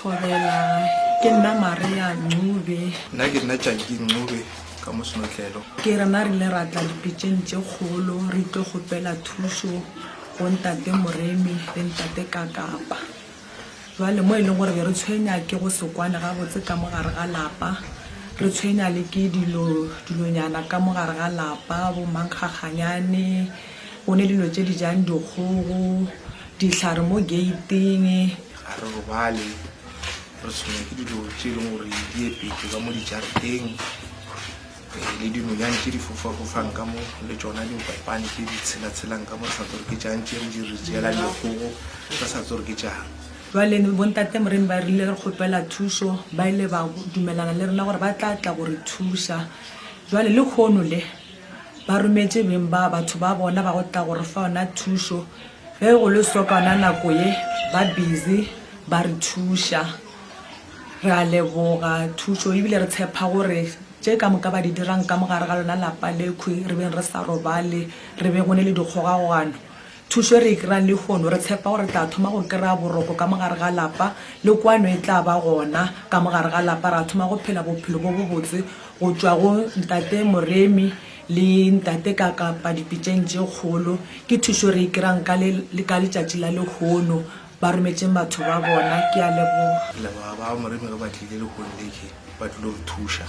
Thobela ke nna Maria Ncube. Nna ke nna Tjaki Ncube ka Mosenotlelo. Ke rena re le ratla dipitšeng tše kgolo re tlo gopela thušo go ntate Moremi le ntate Kakapa. Jwale mo e leng gore be re tshwenya ke go se kwane gabotse ka mogare ga lapa, re tshwenya le ke dilonyana ka mogare ga lapa, bo mankgaganyane, go ne dilo tše di jang dikgogo, dihlare mo gating. Ga re robale re tshwenya ke dilo tše e leng gore di epetse ka mo dijareteng le dinonyane tše di fofafofang ka mo le tsona dimpapane tše di tshela-tshelang ka mo re sa tse gore ke jang tše re di re tšeela dikgogo re sa tse gore ke jang. Jwale bontate Moremi ba rile re kgopela thušo, ba ile ba dumelana le rena gore ba tla go re thuša. Jwale le kgono le ba rometše beng ba batho ba bona ba go tla gore fa ona thušo ge go le sokana nako ye ba busy ba re thuša. Re a leboga thušo ebile re tshepa gore tše ka moka ba di dirang ka mogare ga lona lapa lekhwi re beng re sa robale re beng go ne le dikgogagano. Thušo re e kry-ang le kgono re tshepa gore tla thoma go kry-a boroko ka mogare ga lapa le kwano e tla ba gona ka mogare ga lapa, ra thoma go phela bophelo bo bo botse go tšwa go ntate Moremi le ntate Kakapa dipitšeng tše kgolo. Ke thušo re e kry-ang ka letšatši la lekgono ba rometšeng batho ba bona. Ke a leboga ba Moremi ge ba tlile le kgone leke ba tlile go thuša.